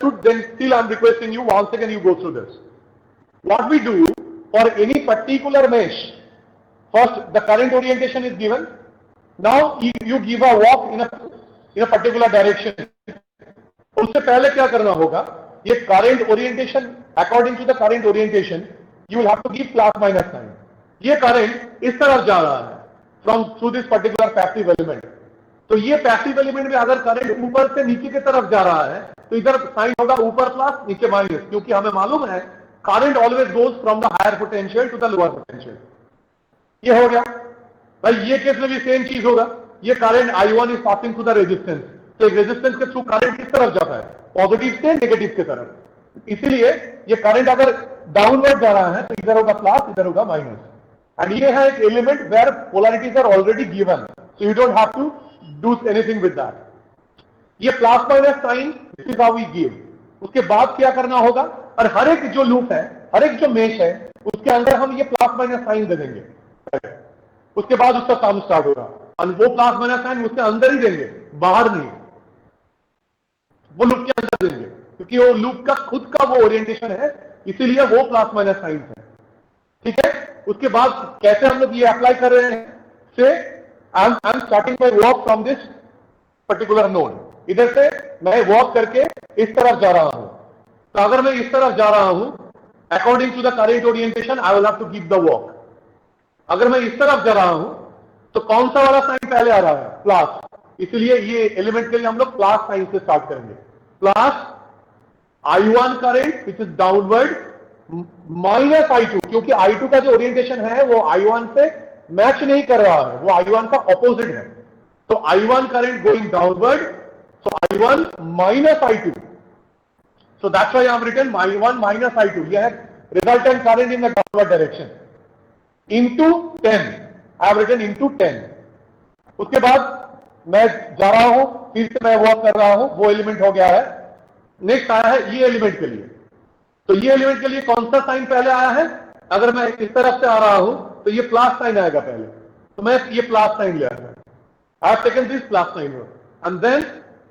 understood, then still I'm requesting you once again you go through this. What we do for any particular mesh, first the current orientation is given. Now you give a walk in a particular direction. उससे पहले क्या करना होगा, ये current orientation, according to the current orientation, you will have to give plus minus sign. ये current इस तरफ जा रहा है from through this particular passive element. तो ये पैसिव एलिमेंट में अगर करंट ऊपर से नीचे की तरफ जा रहा है तो इधर साइन होगा ऊपर प्लस नीचे माइनस, क्योंकि हमें मालूम है current always goes from the higher potential to the lower potential. ये हो गया भाई. ये केस में भी सेम चीज होगा. ये current I1 is passing through the resistance, तो एक रेजिस्टेंस के थ्रू करंट किस तरफ जाता है, पॉजिटिव से नेगेटिव की तरफ. इसीलिए ये करंट अगर डाउनवर्ड जा रहा है तो इधर होगा प्लस, इधर होगा माइनस. एंड ये है एक element where polarities are already given, so you don't have to do anything with that. ये plus minus sign, this is how we give. उसके बाद क्या करना होगा, और हर एक जो लूप है, हर एक जो मेश है, उसके अंदर हम ये प्लस माइनस साइन दे देंगे. उसके बाद उसका काम स्टार्ट होगा. और वो प्लस माइनस साइन उसके अंदर ही देंगे, बाहर नहीं, वो लूप के अंदर देंगे, क्योंकि वो लूप का खुद का वो ओरिएंटेशन है, इसीलिए वो प्लस माइनस साइन है. ठीक है. उसके बाद कैसे हम लोग ये अप्लाई कर रहे हैं, से I'm starting my walk from this particular node. इधर से मैं वॉक करके इस तरफ जा रहा हूं. तो अगर मैं इस तरफ जा रहा हूं, according to the current orientation I will have to give the walk. अगर मैं इस तरफ जा रहा हूं तो कौन सा वाला साइन पहले आ रहा है, प्लस. इसलिए ये एलिमेंट के लिए हम लोग प्लस साइन से स्टार्ट करेंगे. Plus I1 current which is downward minus I2, क्योंकि I2 का जो ओरिएंटेशन है वो I1 से मैच नहीं कर रहा है, वो I1 का ऑपोजिट है. तो I1 current going downward, so I1 minus I2. So that's why I have written I1 minus I2. यह है resultant current in the downward direction into 10. I have written into 10. उसके बाद मैं जा रहा हूं, फिर से मैं वॉक कर रहा हूं, वो एलिमेंट हो गया है. नेक्स्ट आया है ये एलिमेंट के लिए. तो ये एलिमेंट के लिए कौन सा साइन पहले आया है, अगर मैं इस तरफ से आ रहा हूं तो ये प्लस साइन आएगा पहले, तो मैं ये प्लस साइन ले आया. I have taken this plus sign and then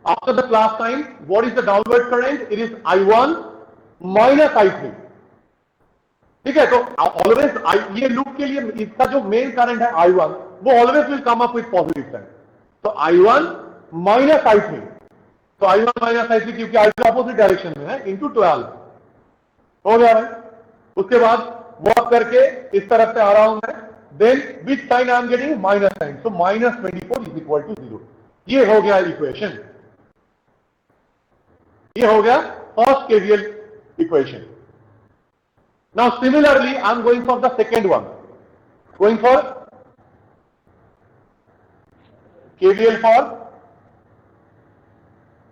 after the plus sign what is the downward current, it is I1 minus I3. ठीक है. तो ऑलवेज ये लूप के लिए इसका जो मेन करंट है I1, वो always will come up with positive sign. तो I1 माइनस I3. तो I1 माइनस I3 क्योंकि I3 अपोजिट डायरेक्शन में है, इंटू 12 हो गया है. उसके बाद वॉक करके इस तरफ से आ रहा हूं मैं, then which sign I am getting, minus sign. So minus 24 is equal to 0. ये हो गया इक्वेशन. ये हो गया first KVL equation. Now similarly I am going for the second one, going for KVL for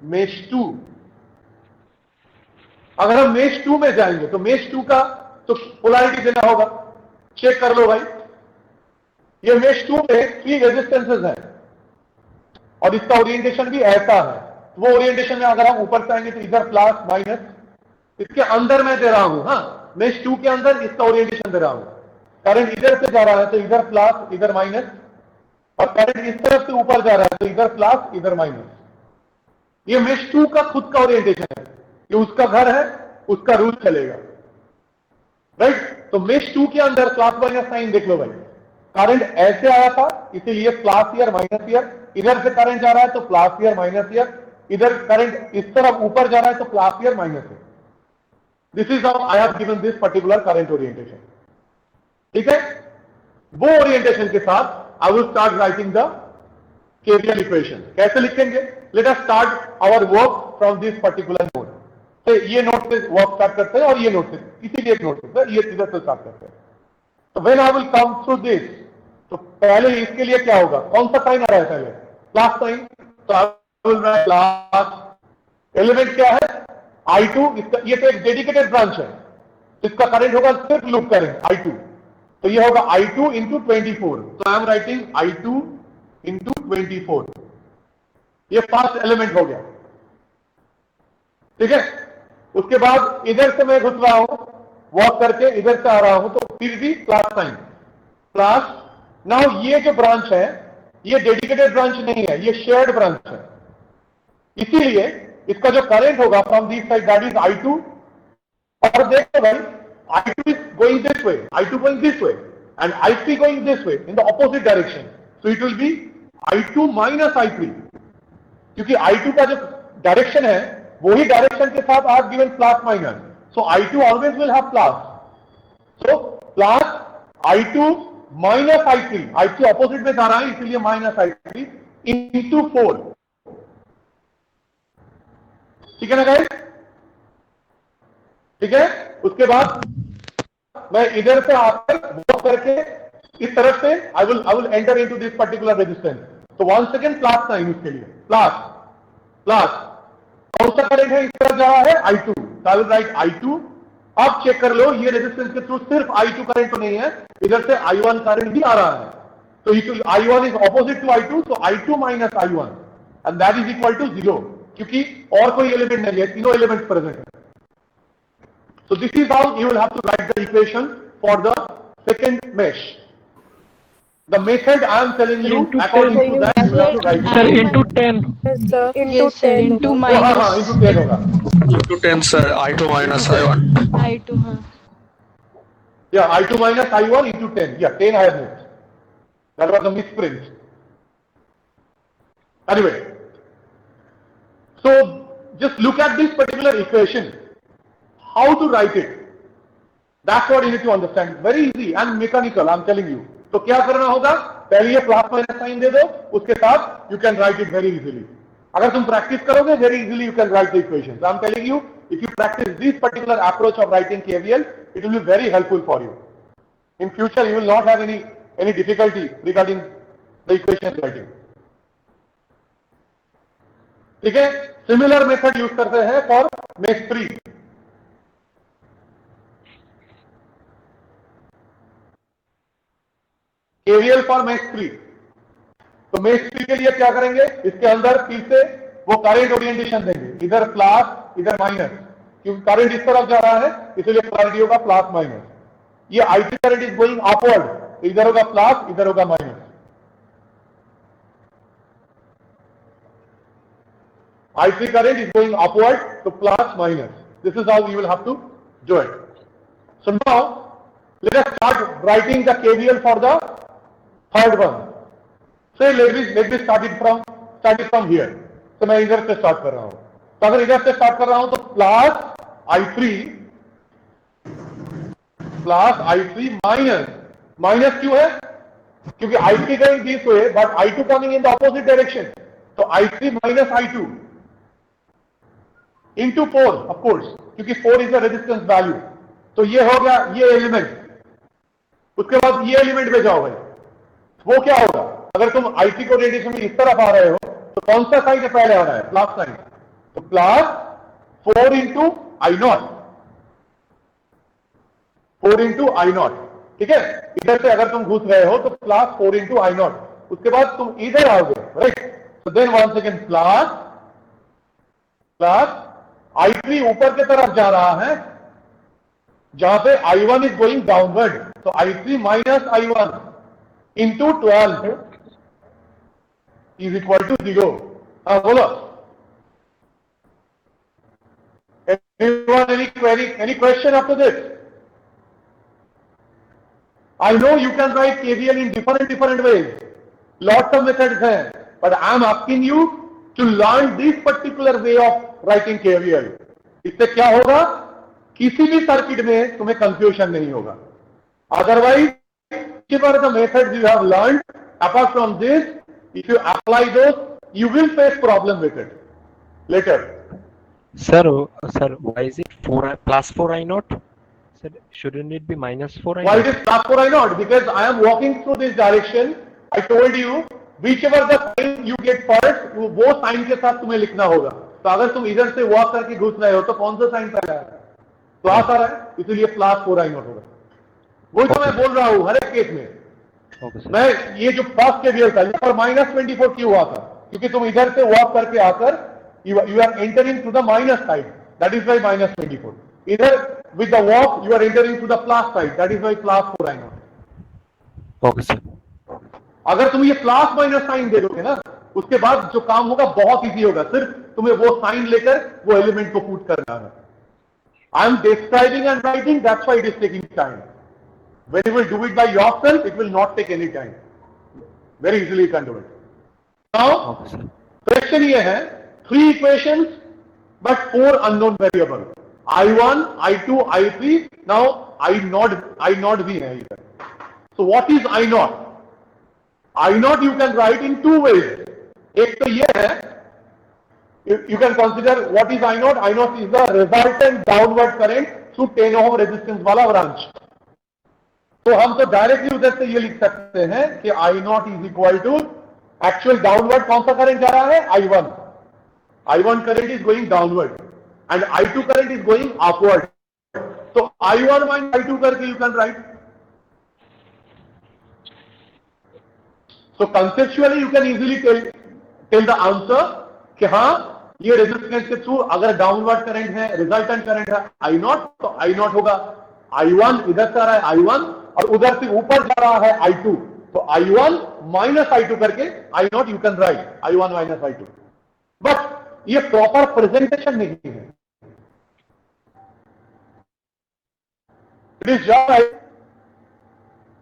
mesh 2. अगर हम mesh 2 में जाएंगे तो मेश 2 का तो पोलैरिटी देना होगा. चेक कर लो भाई, ये मेश 2 में 3 रेजिस्टेंसेस हैं और इसका ओरिएंटेशन भी ऐसा है. वो ओरिएंटेशन में अगर हम ऊपर से आएंगे तो इधर प्लस माइनस, इसके अंदर मैं दे रहा हूं. हाँ, मेश 2 के अंदर इसका ओरिएंटेशन दे रहा हूं. करंट इधर से जा रहा है तो इधर प्लस इधर माइनस, और करंट इस तरफ से ऊपर जा रहा है तो इधर प्लस इधर माइनस. ये मेश 2 का खुद का ओरिएंटेशन है. ये उसका घर है, उसका रूल चलेगा. राइट. तो मेश 2 के अंदर प्लस माइनस साइन देख लो भाई. करंट ऐसे आया था, इसीलिए प्लस ईयर माइनस ईयर. इधर से करंट जा रहा है तो प्लस ईयर माइनस ईयर. इधर करंट इस तरफ ऊपर जा रहा है तो plus here minus here. This is how I have given this particular current orientation. ठीक है. वो ओरिएंटेशन के साथ I will start writing the KVL equation. कैसे लिखेंगे, let us start our work from this particular node. तो ये note से वर्क स्टार्ट करते हैं और ये नोट से, इसीलिए एक नोट से ये सीधा से स्टार्ट करते हैं. तो when I will come through this, तो पहले इसके लिए क्या होगा, कौन सा साइन आ रहा है पहले, प्लस साइन. तो I will write plus. Element क्या है I2. इसका ये तो एक डेडिकेटेड ब्रांच है, इसका करंट होगा सिर्फ लूप करंट I2. तो ये होगा I2 इंटू 24. तो I am writing I2 into 24. ये फर्स्ट एलिमेंट हो गया. ठीक है. उसके बाद इधर से मैं घुस रहा हूं, वॉक करके इधर से आ रहा हूं, तो फिर भी प्लस साइन प्लस. नाउ ये जो ब्रांच है ये डेडिकेटेड ब्रांच नहीं है, ये शेयर्ड ब्रांच है. इसीलिए इसका जो करंट होगा from this side that is I2, और देखो भाई I2 is going this way, I2 going this way, and I3 going this way in the opposite direction. So it will be I2 minus I3, क्योंकि I2 का जो direction है वही direction के साथ आप given plus minus, so I2 always will have plus, so plus I2 minus I3, I3 opposite में जा रहा है इसलिए माइनस I3 इंटू 4, ठीक है ना गाइस, ठीक है। उसके बाद मैं इधर से आकर वॉक करके इस तरफ से I will enter into this particular resistance, तो 1 सेकेंड प्लस साइन उसके लिए प्लस प्लस, कौन सा करंट है इस तरफ जा रहा है I2, तो आई विल राइट I2। अब चेक कर लो ये रेजिस्टेंस के थ्रू सिर्फ I2 करंट तो नहीं है, इधर से I1 करंट भी आ रहा है, तो I1 इज opposite to I2, so I2 minus I1 and that is equal to 0, क्योंकि और कोई एलिमेंट नहीं है, तीनों एलिमेंट प्रेजेंट है। So this is how you will have to write the equation for the second mesh. The method I am telling you, according to that you have to write. Sir, into 10. Yes, sir. Into minus. हाँ into 10 होगा. Into 10 sir, I2 minus I1. I2, हाँ. Yeah, I2 minus I1 into 10. Yeah, 10 I have missed. That was a misprint. Anyway, so just look at this particular equation. How to write it? That's what you need to understand. Very easy and mechanical. I'm telling you. तो क्या करना होगा? पहले ये plus minus sign दे दो, उसके साथ you can write it very easily. अगर तुम प्रैक्टिस करोगे, very easily you can write the equation. So I'm telling you, if you practice this particular approach of writing KVL, it will be very helpful for you. In future, you will not have any difficulty regarding the equation writing. ठीक है? Similar method use करते हैं for mesh 3. KVL for mesh 3, तो mesh 3 के लिए क्या करेंगे, इसके अंदर फिर से वो करंट ओरिएंटेशन देंगे, इधर प्लस इधर माइनस, क्योंकि करंट इस तरफ जा रहा है इसलिए पोलैरिटी होगा प्लस माइनस। ये I3 current is going upward, तो इधर होगा प्लस इधर होगा minus. I3 current is going upward, so plus minus. This is how you will have to do it. So now let us start writing the KVL for the third one. So let me start it from here. तो मैं इधर से start कर रहा हूं, तो अगर इधर से स्टार्ट कर रहा हूं तो प्लस I3 माइनस क्यों है, क्योंकि I3 going this way but I2 coming in the opposite direction, तो I3 minus I2 into 4 of course, क्योंकि 4 is the resistance value, तो ये हो गया ये एलिमेंट। उसके बाद ये एलिमेंट पे जाओ भाई, वो क्या होगा, अगर तुम I3 को रेडिएशन में इस तरफ आ रहे हो तो कौन सा साइन है पहले आ रहा है, प्लस साइन, तो plus 4 into I0, 4 into I0, ठीक है। इधर से अगर तुम घुस रहे हो तो प्लस 4 इंटू I0, उसके बाद तुम इधर आओगे राइट, तो then one second plus I3 ऊपर की तरफ जा रहा है जहां पे I1 इज गोइंग डाउनवर्ड, तो I3 minus I1 into 12 is equal to 0। हाँ बोलो, anyone any query, any question after this? I know you can write KVL in different ways, lots of methods हैं, but I am asking you to learn this particular way of writing KVL. इससे क्या होगा, किसी भी circuit में तुम्हें confusion नहीं होगा। Otherwise whatever the methods you have learned, apart from this, if you apply those, you will face problem with it later. Sir, why is it plus 4 I0? Sir, shouldn't it be minus 4 I0? Why it is plus 4 I0? Because I am walking through this direction. I told you, whichever the sign you get first, वो sign के साथ तुम्हें लिखना होगा। तो अगर तुम इधर से वॉक करके घुस रहे हो तो कौन सा साइन पहले आ रहा है, प्लस आ रहा है, इसलिए प्लस 4 I0 होगा। वही तो मैं बोल रहा हूं हर एक केस में। मैं ये जो फर्स्ट केवीएल था यहाँ पर -24 क्यों हुआ था, क्योंकि तुम इधर से वॉक करके आकर you are entering to the minus side, that is why -24. Either with the walk you are entering to the plus side, that is why plus 4 I0. Okay sir. अगर तुम ये प्लस माइनस साइन दे दोगे ना उसके बाद जो काम होगा बहुत इजी होगा, सिर्फ तुम्हें वो साइन लेकर वो एलिमेंट को पुट करना है. I am describing and writing, that's why it is taking time. When you will do it by yourself, it will not take any time. Very easily you can do it. Now, Okay, sir. question ये है, 3 equations, but 4 unknown variable. I1, I2, I3. Now, I0 भी है इधर. So what is I0? I0 you can write in 2 ways. एक तो ये है, you can consider what is I0. I0 is the resultant downward current through 10 ohm resistance वाला branch. तो हम तो डायरेक्टली उधर से ये लिख सकते हैं कि I0 is equal to actual downward कौन सा करंट जा रहा है, I1. I1 current is going downward and I2 current is going upward. तो I1 माइनस I2 करके you can write. So conceptually you can easily tell the answer कि हाँ ये रेजिस्टेंस के थ्रू अगर डाउनवर्ड करंट है, रिजल्टेंट करंट है I0, तो I0 होगा. I1 इधर से आ रहा है I1 और उधर से ऊपर जा रहा है I2, तो I1 माइनस I2 करके I0 you can right I1 minus I2. But ये प्रॉपर प्रेजेंटेशन नहीं है. It is just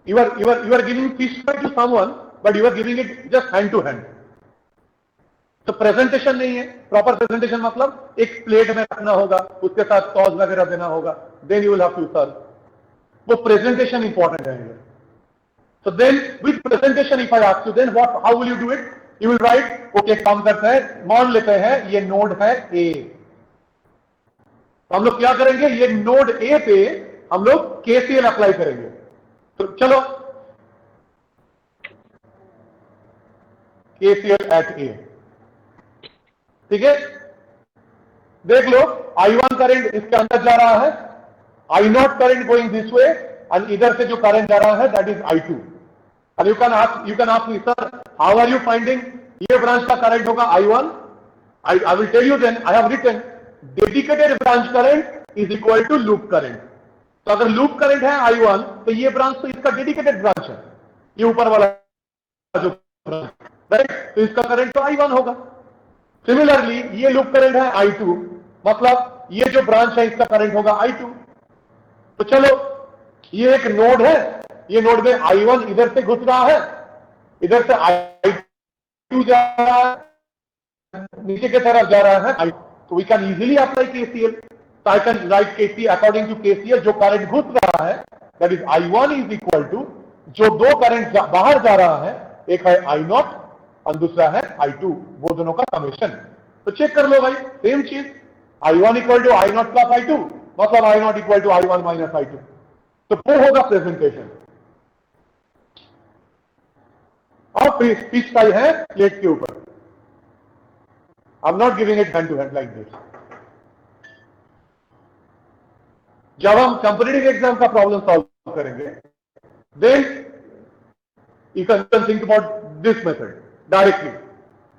you are giving fish fry to someone, but you are giving it just hand to hand. तो presentation नहीं है. Proper presentation मतलब एक plate में रखना होगा, उसके साथ सॉस वगैरह देना होगा, then you will have to serve. वो प्रेजेंटेशन इंपॉर्टेंट है. So then with presentation if I ask you, then how will you do it? You will write, okay, काम करते हैं, मान लेते हैं ये नोड है A. तो हम लोग क्या करेंगे, ये नोड A पे हम लोग KCL अप्लाई करेंगे. तो चलो KCL at A. ठीक है, देख लो I1 करंट इसके अंदर जा रहा है, I0 current going this way, और इधर से जो करंट जा रहा है that is I2. And you can ask me, sir, how are you finding? ये ब्रांच का करंट होगा I1. I will tell you then. I have written dedicated branch current is equal to loop current. तो अगर loop current है I1, तो ये branch तो इसका डेडिकेटेड ब्रांच है, ये ऊपर वाला जो ब्रांच, राइट? तो इसका करंट तो I1 होगा. सिमिलरली ये लूप करंट है I2, मतलब ये जो ब्रांच है इसका करंट होगा I2. तो चलो ये एक नोड है, ये नोड में I1 इधर से घुस रहा है, इधर से I2 जा रहा है, नीचे की तरफ जा रहा है I2. तो we can easily apply KCL. So I can write KCL according to KCL. जो करंट घुस रहा है that is I1 is equal to जो दो करंट बाहर जा रहा है, एक है I0 और दूसरा है I2, वो दोनों का समेशन. तो चेक कर लो भाई, सेम चीज, I1 equal to I0 plus I2, मतलब I0 equal to I1 minus I2. तो वो होगा प्रेजेंटेशन. और पिच का है प्लेट के ऊपर. I am not giving it hand to hand like this. जब हम कंपटीटिव एग्जाम का प्रॉब्लम सॉल्व करेंगे, then you can think about this method directly.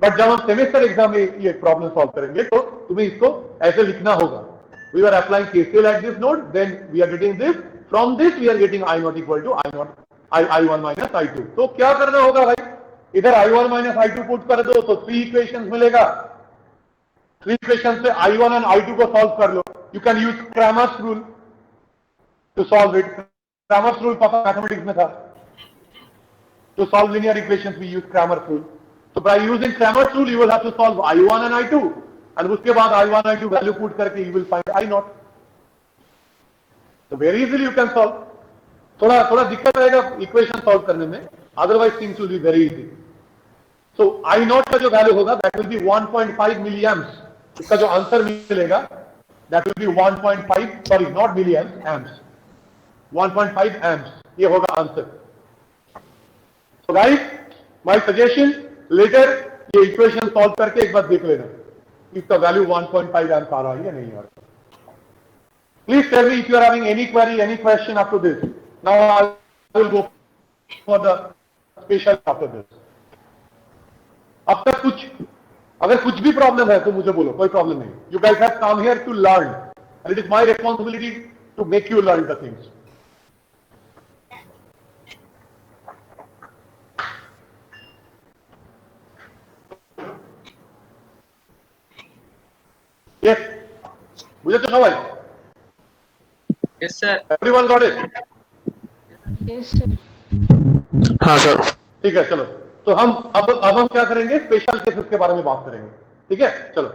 But जब हम सेमेस्टर एग्जाम में ये प्रॉब्लम सॉल्व करेंगे, तो तुम्हें इसको ऐसे लिखना होगा. We are applying KCL at this node, then we are getting this. From this we are getting I0 equal to I1 minus I2. तो क्या करना होगा भाई, इधर I1 minus I2 पुट कर दो, तो 3 इक्वेशंस मिलेगा. 3 इक्वेशन से I1 और I2 को सॉल्व कर लो. You can use Cramer's rule to solve it. Cramer's rule पता मैथमेटिक्स में था. To solve linear equations we use Cramer's rule. So by using Cramer's rule you will have to solve I1 and I2, and उसके बाद I1 I2 value put करके you will find I0. So very easily you can solve. थोड़ा दिक्कत रहेगा equation solve करने में, otherwise things will be very easy. So I0 का जो वैल्यू होगा that will be 1.5 milliamps. इसका जो आंसर मिलेगा that will be 1.5, sorry not milliamps, amps. 1.5 amps, ये होगा answer. So guys, my suggestion, later ये इक्वेशन सॉल्व करके एक बार देख लेना इसका वैल्यू 1.5 amps आ रहा है या नहीं आ रहा. Please tell me if you are having any query, any question after this. Now I will go for the special after this. अब तक कुछ, अगर कुछ भी प्रॉब्लम है तो मुझे बोलो, कोई प्रॉब्लम नहीं. You guys have come here to learn, and it is my responsibility to make you learn the things. Yes. বুঝেছো সবাই? Yes, sir. Everyone got it? Yes, sir. हाँ सर. ठीक है, चलो. तो अब हम क्या करेंगे? स्पेशल केसेस के बारे में बात करेंगे. ठीक है, चलो.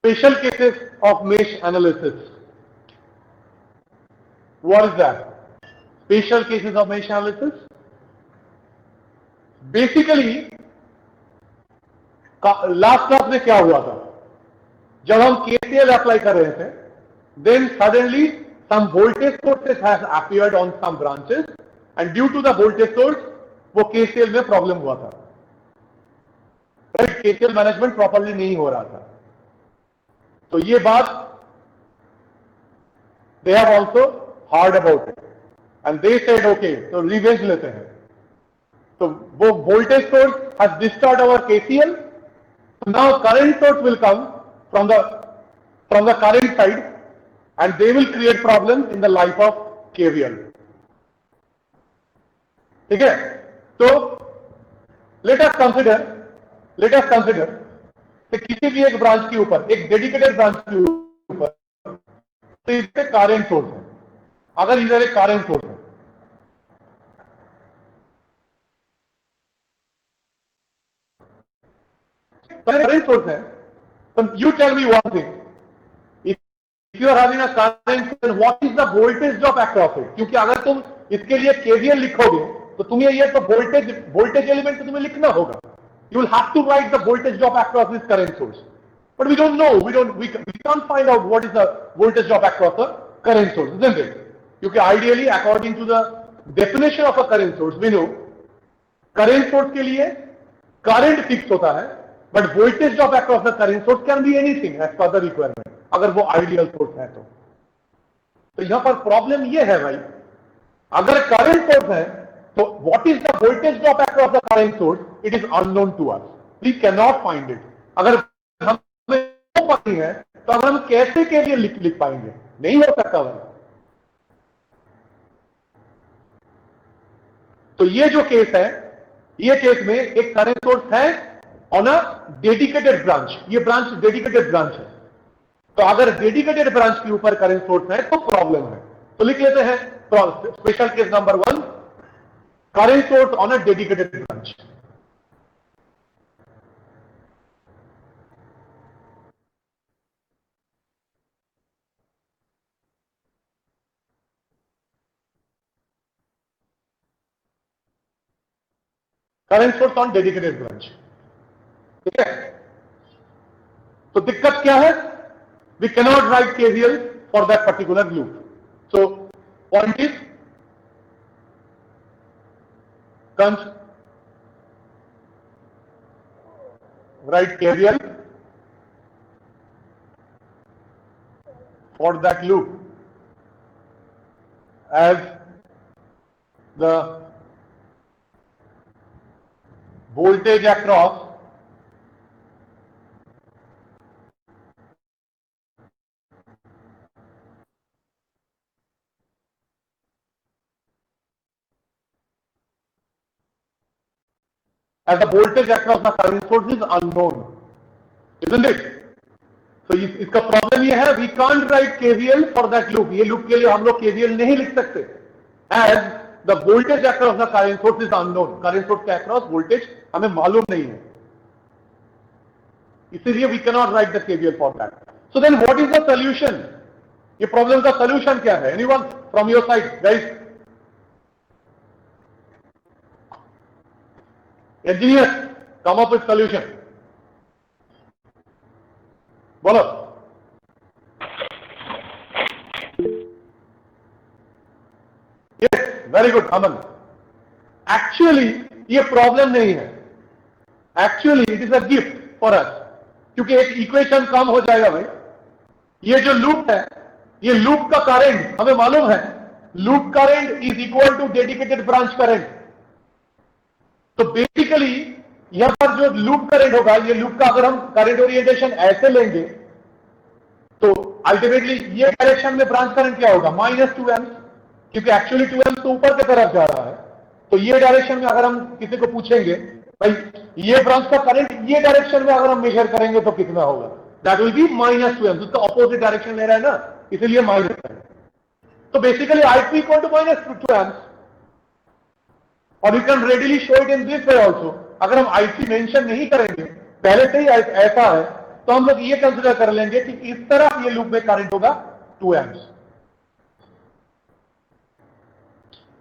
Special cases of mesh analysis. What is that? Special cases of mesh analysis. Basically, last class में क्या हुआ था? जब हम KCL अप्लाई कर रहे थे, then suddenly some voltage sources has appeared on some branches, and due to the voltage source, वो KCL में प्रॉब्लम हुआ था. राइट, KCL मैनेजमेंट प्रॉपरली नहीं हो रहा था. तो ये बात they have also heard about it, and they said okay, तो रिवेंज लेते हैं. तो वो voltage source has disturbed our KCL. Now current source will come from the current side, and they will create problems in the life of KVL. ठीक है? तो let us consider कि किसी भी एक ब्रांच के ऊपर, एक डेडिकेटेड ब्रांच के ऊपर, तो इससे करंट सोर्स है. अगर इधर एक करंट सोर्स है, current source है, then you tell me one thing. If you are having a current, then what is the voltage drop across it? क्योंकि अगर तुम इसके लिए KVL लिखोगे, तो तुम्हें ये तो voltage एलिमेंट तो तुम्हें लिखना होगा. You will have to write the voltage drop across this current source. But we don't know. We can't find out what is the voltage drop across the current source, isn't it? क्योंकि ideally, according to the definition of a current source, we know current source के लिए current fixed होता है, but voltage drop across the current source can be anything as per the requirement. अगर वो ideal source है तो यहां पर प्रॉब्लम ये है भाई, अगर current source है तो what is the voltage drop across the current source? It is unknown to us. We cannot find it. अगर हमें पता है तो अगर हम कैसे के लिए लिख पाएंगे? नहीं हो सकता भाई. तो ये जो केस है, ये केस में एक करंट सोर्स है ऑन अ डेडिकेटेड ब्रांच. ये ब्रांच डेडिकेटेड ब्रांच है. तो अगर डेडिकेटेड ब्रांच के ऊपर करंट सोर्स है तो प्रॉब्लम है. तो लिख लेते हैं special case number 1, current source on a dedicated branch. Current source on dedicated branch. ठीक है? तो दिक्कत क्या है? We cannot write KVL for that particular loop. So point is, write KVL for that loop as the voltage across as the voltage across the current source is unknown, isn't it? So इसका problem ये है, we can't write KVL for that loop. ये loop के लिए हम लोग KVL नहीं लिख सकते, as the voltage across the current source is unknown. current source के across voltage हमें मालूम नहीं है, इसीलिए we cannot write the KVL for that. So then what is the solution? ये प्रॉब्लम का solution क्या है? Anyone from your side, guys? Engineers, come up with solution. बोलो। यस, वेरी गुड अमन। एक्चुअली ये प्रॉब्लम नहीं है, actually it is a gift for us, क्योंकि एक इक्वेशन कम हो जाएगा भाई। ये जो लूप है, ये लूप का करंट हमें मालूम है, loop current is equal to dedicated branch current. तो बेसिकली यहां पर जो लूप करंट होगा, ये लूप का अगर हम करंट ओरिएंटेशन ऐसे लेंगे तो अल्टीमेटली ये डायरेक्शन में ब्रांच करंट क्या होगा, -2 एम्स, क्योंकि एक्चुअली 2 एम्स तो ऊपर की तरफ जा रहा है। तो ये डायरेक्शन में अगर हम किसी को पूछेंगे भाई ये ब्रांच का करंट ये डायरेक्शन में अगर हम मेजर करेंगे तो कितना होगा, दैट विल बी -2 एम्स। उसका ऑपोजिट डायरेक्शन ले रहा है ना, इसीलिए माइनस है। तो basically I3 equal to -2 amps, और you can readily show it in this way also. अगर हम I3 मेंशन नहीं करेंगे, पहले से ही ऐसा है, तो हम लोग ये कंसिडर कर लेंगे कि इस तरह ये लूप में करंट होगा 2 एम्स,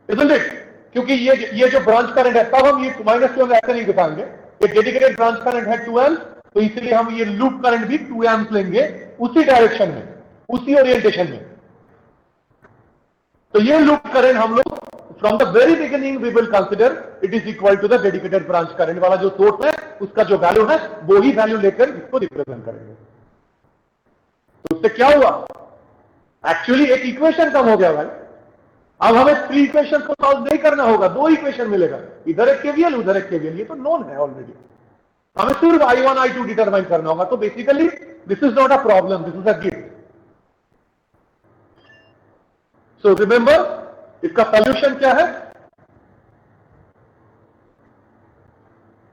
इजंट इट? क्योंकि ये जो ब्रांच करंट है, तब हम ये -2 एम्स ऐसे नहीं दिखाएंगे, ये डेडिकेटेड ब्रांच करंट है 2 एम्स, तो इसलिए हम ये लूप करंट भी 2 एम्स लेंगे उसी डायरेक्शन में, उसी ओरिएंटेशन में। तो ये लूप करंट हम लोग from the very beginning we will consider it is equal to the dedicated branch current वाला जो सोर्स है, उसका जो वैल्यू है वो ही वैल्यू लेकर इसको रिप्रेजेंट करेंगे। तो उससे क्या हुआ, एक्चुअली एक इक्वेशन कम हो गया भाई। अब हमें 3 इक्वेशन को सॉल्व नहीं करना होगा, 2 इक्वेशन मिलेगा, इधर एक केवीएल उधर एक केवीएल, ये तो नोन है ऑलरेडी। हमें सिर्फ I1 I2 डिटरमाइन करना होगा। तो basically this is not a problem, this is a gift. So remember, इसका सॉल्यूशन क्या है,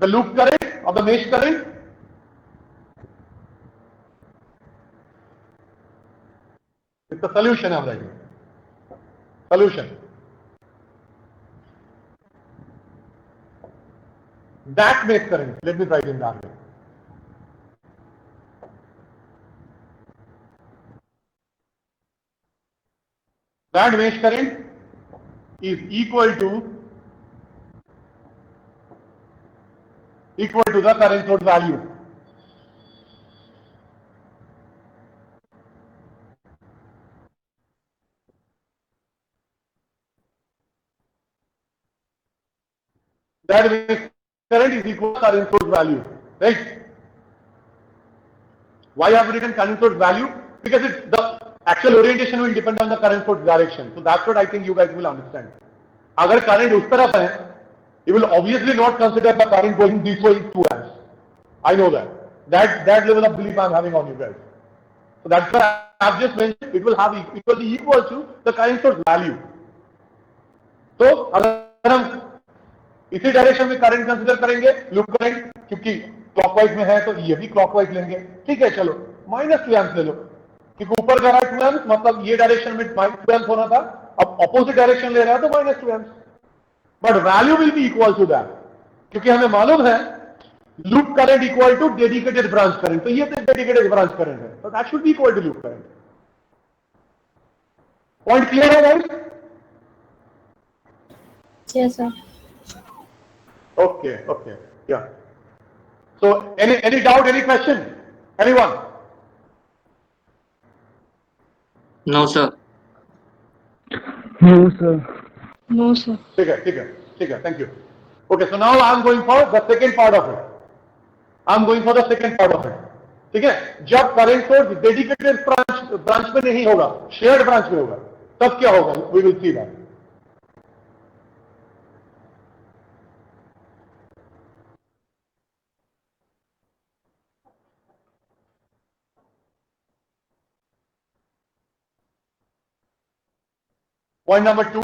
द लूप करंट और द मेश करंट इसका सॉल्यूशन है, हम right solution that mesh current, let me write in that way, that mesh current is equal to the current source value. That mesh current is equal to current source value, right? Why I have written current source value? Because it's the actual orientation will depend on the current source direction. So that's what I think you guys will understand. अगर current उस तरफ है, you will obviously not consider the current going this way is 2 amps. I know that. That level of belief I'm having on you guys. So that's why I've just mentioned it will have equal to the current source value. तो अगर हम इसी direction में current consider करेंगे, loop current, क्योंकि clockwise में है तो ये भी क्लॉकवाइज लेंगे, ठीक है, चलो -2 एम्स ले लो, क्योंकि ऊपर जा रहा है 2 एम्स, मतलब ये डायरेक्शन में 2 एम्स होना था, अब ऑपोजिट डायरेक्शन ले रहा है तो -2 amps, but value will be equal to that, क्योंकि हमें मालूम है loop current equal to dedicated branch current, तो ये तो डेडिकेटेड ब्रांच करंट है, तो that should be equal to loop current. Point clear है guys? Yes, sir. Okay, yeah. So any doubt, any question, anyone? No, sir. No, sir. ठीक है, thank you. Okay, so now I'm going for the second part of it. ठीक है, जब current source dedicated branch में नहीं होगा, shared branch में होगा, तब क्या होगा, we will see that. Point number 2,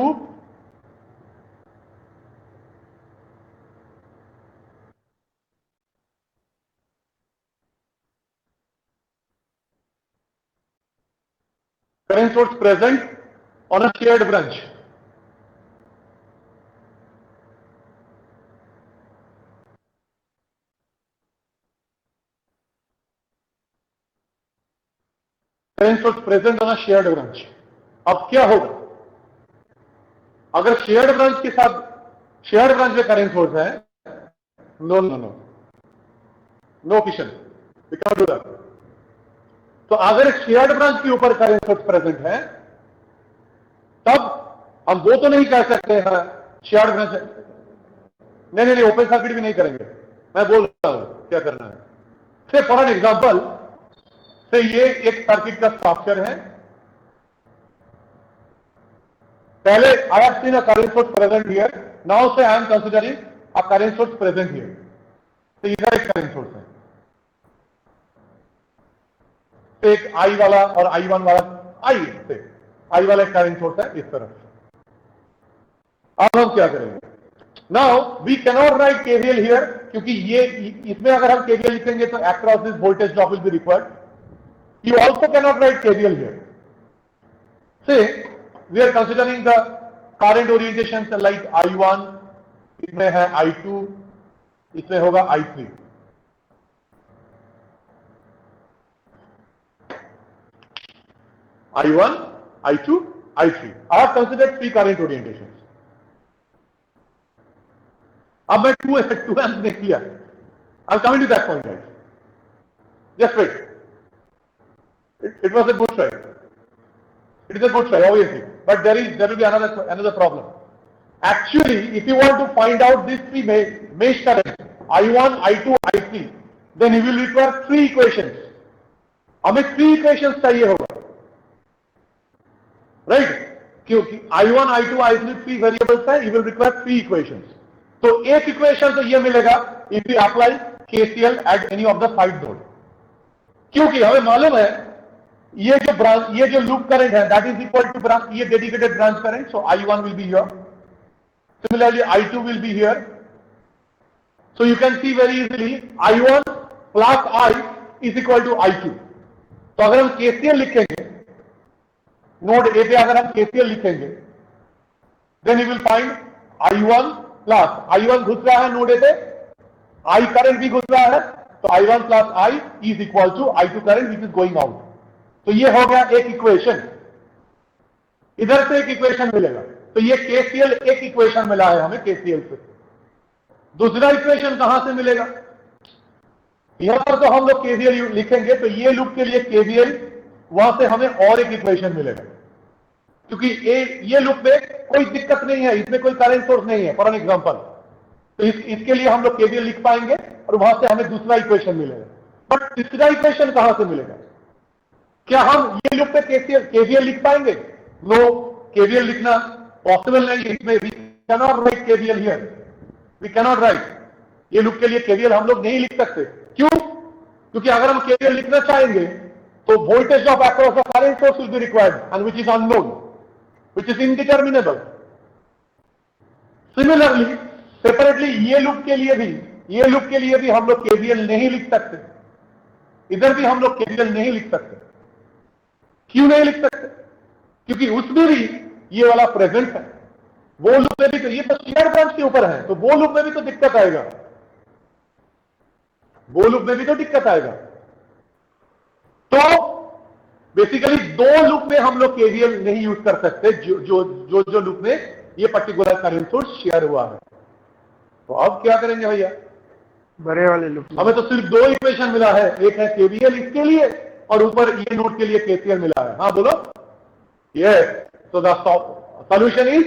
current source present on a shared branch. Current source present on a shared branch. अब क्या होगा, अगर शेयर्ड ब्रांच के साथ, शेयर्ड ब्रांच में करंट सोर्स है, no question, we can do that. तो अगर एक शेयर्ड ब्रांच के ऊपर करंट सोर्स प्रेजेंट है, तब हम वो तो नहीं कह सकते हैं शेयर्ड ब्रांच। नहीं, ओपन सर्किट भी नहीं करेंगे। मैं बोल रहा हूं क्या करना है। से फॉर एन एग्जांपल, से ये एक सर्किट का स्ट्रक्चर है। पहले I have seen a current source present here, now से I am considering a current source present here. तो इधर एक करंट सोर्स है, तो एक आई वाला और आई वन वाला, आई वाला एक करंट सोर्स है इस तरफ। अब हम क्या करेंगे? Now we cannot write KVL here, क्योंकि ये इसमें अगर हम केवीएल लिखेंगे तो across this voltage drop will be required. You also cannot write KVL here. Say, we are considering the current orientations like I1, इसमें है I2, इसमें होगा I3. I1, I2, I3. I have considered three current orientations. अब मैं two amps देख लिया. I'm coming to that point, guys. Just wait. It was a good try. It is a good try, obviously. But there will be another problem. Actually, if you want to find out these three mesh currents, I1, I2, I3, then you will require three equations. हमें three equations चाहिए होगा. Right? क्योंकि I1, I2, I3 three variables है, you will require three equations. तो एक equation तो ये मिलेगा if we apply KCL at any of the side node. क्योंकि हमें मालूम है ये जो लूप करंट है that is equal to branch, ये dedicated branch current, so I1 will be here, similarly I2 will be here, so you can see very easily I1 plus I is equal to I2। तो अगर हम KCL लिखेंगे node A पे, अगर हम KCL लिखेंगे then you will find I1 plus I1 घुस रहा है नोड ए पे, I करंट भी घुस रहा है, तो I1 plus I is equal to I2 current which is going out. तो ये हो गया एक इक्वेशन, इधर से एक इक्वेशन मिलेगा। तो ये KCL एक इक्वेशन मिला है हमें KCL से। दूसरा इक्वेशन कहां से मिलेगा? यहां पर तो हम लोग KVL लिखेंगे, तो ये लूप के लिए KVL, वहां से हमें और एक इक्वेशन मिलेगा, क्योंकि ये लूप में कोई दिक्कत नहीं है, इसमें कोई करंट सोर्स नहीं है फॉर एन एग्जांपल। तो इसके लिए हम लोग KVL लिख पाएंगे और वहां से हमें दूसरा इक्वेशन मिलेगा। बट तीसरा इक्वेशन कहां से मिलेगा? क्या हम ये लूप पे KVL लिख पाएंगे? नो, KVL लिखना पॉसिबल नहीं है इसमें। We cannot write KVL here, we cannot write. ये लूप के लिए KVL हम लोग नहीं लिख सकते। क्यों? क्योंकि अगर हम KVL लिखना चाहेंगे तो voltage of across the current source will be required and which is unknown, which is indeterminable. Similarly separately ये लूप के लिए भी हम लोग KVL नहीं लिख सकते, इधर भी हम लोग KVL नहीं लिख सकते। क्यों नहीं लिख सकते? क्योंकि उसमें भी ये वाला प्रेजेंट है, वो लूप में भी तो, ये तो शेयर ब्रांच के ऊपर है, तो वो लूप में भी तो दिक्कत आएगा, वो लूप में भी तो दिक्कत आएगा। तो बेसिकली दो लूप में हम लोग KVL नहीं यूज कर सकते, जो लूप में ये पर्टिकुलर करंट सोर्स शेयर हुआ है। तो अब क्या करेंगे भैया? बड़े वाले लूप हमें तो सिर्फ दो इक्वेशन मिला है, एक है KVL इसके लिए और ऊपर ये नोड के लिए KCL मिला है। हाँ बोलो। Yes, so the solution is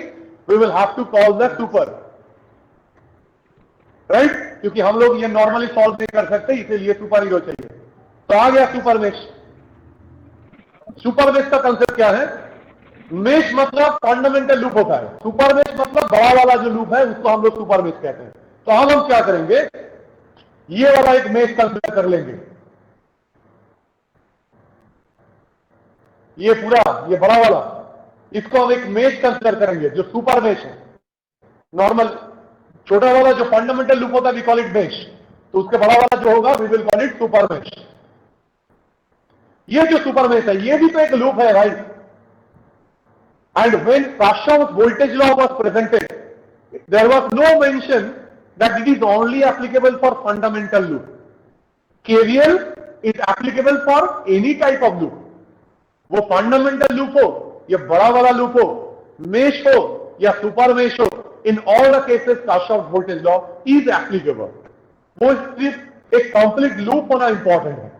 we will have to call the super, right? क्योंकि हम लोग ये नॉर्मली सॉल्व नहीं कर सकते, इसलिए सुपर हीरो चाहिए। तो आ गया सुपर मेश। सुपर मेश का कंसेप्ट क्या है? मेश मतलब फंडामेंटल लूप होता है, सुपर मेश मतलब बड़ा वाला जो लूप है उसको हम लोग सुपर मेश कहते हैं। तो हम क्या करेंगे, ये वाला एक मेश कंसिडर कर लेंगे, ये पूरा ये बड़ा वाला, इसको हम एक मेश कंसिडर करेंगे जो सुपर मेश है। नॉर्मल छोटा वाला जो फंडामेंटल लूप होता है वी कॉल इट मेश, तो उसके बड़ा वाला जो होगा we will call it super mesh. ये जो सुपर मेश है ये भी तो एक लूप है भाई। And when Kirchhoff's voltage law was presented, there was no mention that it is only applicable for fundamental loop. KVL is applicable for any type of loop, वो फंडामेंटल लूप हो या बड़ा वाला लूप हो, mesh हो या super mesh हो, in all the cases Kirchhoff's voltage law is applicable. वो सिर्फ एक कंप्लीट लूप होना इंपॉर्टेंट है।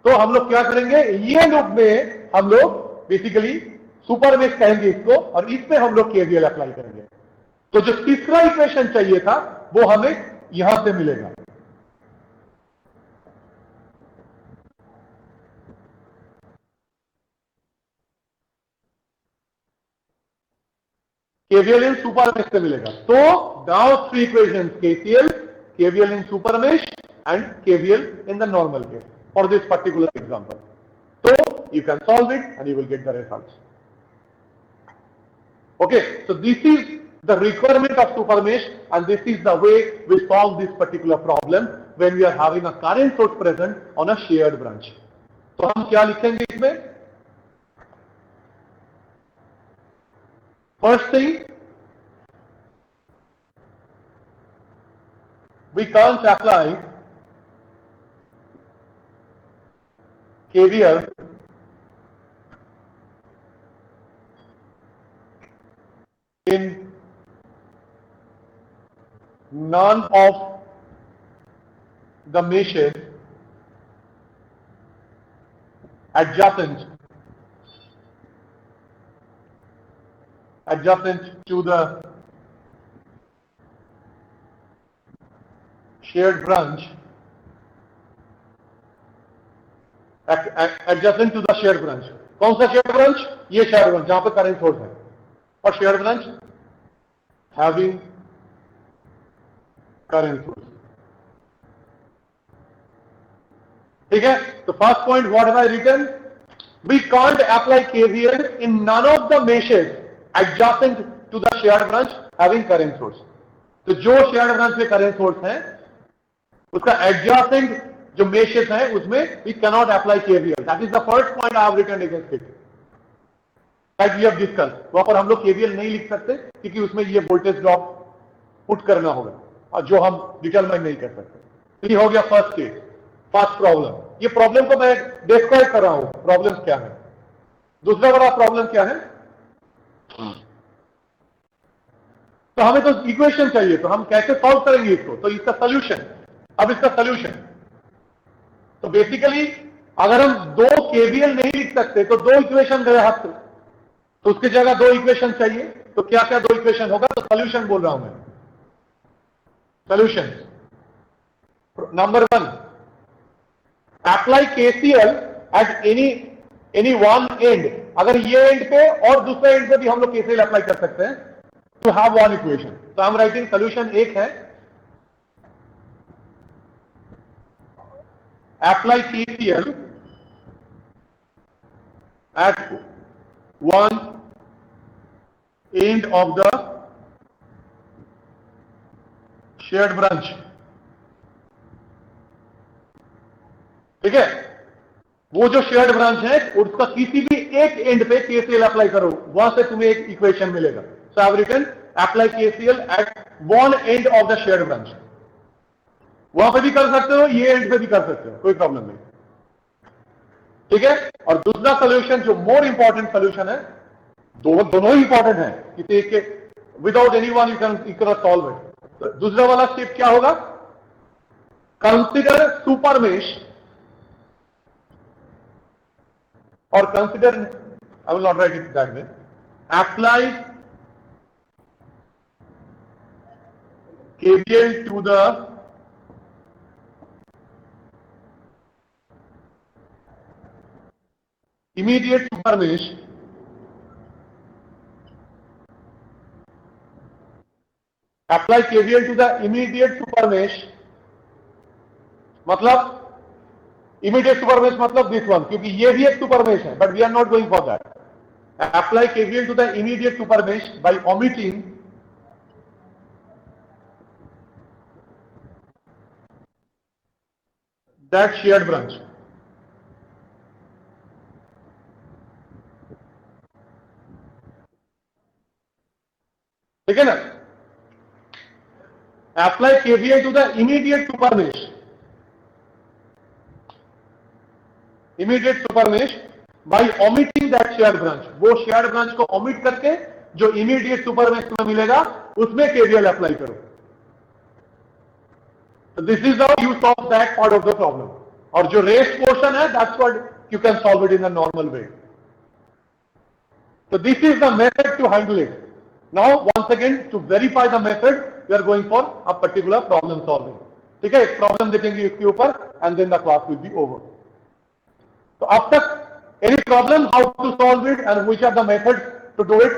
तो हम लोग क्या करेंगे, ये लूप में हम लोग बेसिकली सुपर मेश कहेंगे इसको, और इसमें हम लोग केवीएल अप्लाई करेंगे। तो जो तीसरा इक्वेशन चाहिए था वो हमें यहां से मिलेगा। केवीएल इन सुपर मेश से मिलेगा। तो now three equations, KCL, KVL in super mesh and KVL in the normal case for this particular example. So you can solve it and you will get the results. Okay, so this is the requirement of super mesh, and this is the way we solve this particular problem when we are having a current source present on a shared branch. तो हम क्या लिखेंगे इसमें? First thing, we can't apply KVL in none of the meshes adjacent to the shared branch, adjacent to the shared branch. कौन सा share branch? ये share branch जहां पे करंट सोर्स है, और share branch having current source. ठीक है, तो first point what have I written, we can't apply KVL in none of the meshes adjacent to the shared branch having current source. तो जो shared branch में current source है उसका adjacent जो meshes है उसमें we cannot apply KVL. That is the first point I have written against it, that we have discuss. वहां पर हम लोग केवीएल नहीं लिख सकते क्योंकि उसमें ये वोल्टेज ड्रॉप पुट करना होगा और जो हम डिटरमाइन नहीं कर सकते। ये हो गया फर्स्ट केस, फर्स्ट प्रॉब्लम। ये प्रॉब्लम को मैं डिस्क्राइब कर रहा हूं, प्रॉब्लम क्या है। दूसरा बड़ा प्रॉब्लम क्या है, तो हमें तो इक्वेशन चाहिए, तो हम कैसे सॉल्व करेंगे इसको, तो इसका सोल्यूशन। अब इसका सोल्यूशन, तो बेसिकली अगर हम दो केवीएल नहीं लिख सकते तो दो इक्वेशन गए हाथ से, तो उसकी जगह दो इक्वेशन चाहिए। तो क्या क्या दो इक्वेशन होगा, तो सोल्यूशन बोल रहा हूं मैं। Solution number one, apply KCL at any one and. अगर ये एंड पे और दूसरे एंड पे भी हम लोग केसीएल अप्लाई कर सकते हैं टू हैव वन इक्वेशन। तो आई एम राइटिंग सोल्यूशन एक है, apply KCL at one end of the shared branch। ठीक है, वो जो शेयर्ड ब्रांच है उसका किसी भी एक एंड पे केसीएल अप्लाई करो, वहां से तुम्हें एक इक्वेशन मिलेगा। So I have written apply KCL at one end of the shared branch. वहां पे भी कर सकते हो, ये एंड पे भी कर सकते हो, कोई प्रॉब्लम नहीं। ठीक है, और दूसरा सोल्यूशन जो मोर इंपॉर्टेंट सोल्यूशन है, दोनों ही इंपॉर्टेंट है, किसी एक के without any one you can solve it. दूसरा वाला स्टेप क्या होगा, कंसिडर सुपर मेश और consider, I will not write it that way, apply KVL to the immediate super mesh apply KVL to the immediate super mesh, मतलब immediate super mesh मतलब this one, क्योंकि ये भी एक super mesh है, but we are not going for that. Apply KVL to the immediate super mesh by omitting that shared branch। ठीक है ना, apply KVL to the immediate super mesh, immediate super mesh by omitting that shared branch. वो shared branch को omit करके जो immediate super mesh में मिलेगा उसमें केवीएल अप्लाई करो। This is how you solve that part of the problem. और जो रेस्ट पोर्शन है, that's what you can solve it in a normal way. So this is the method to handle it. Now once again to verify the method, we are going for a particular problem solving. ठीक है, एक problem देखेंगे इसके ऊपर and then the class will be over. तो अब तक any problem how to solve it and which are the methods to do it,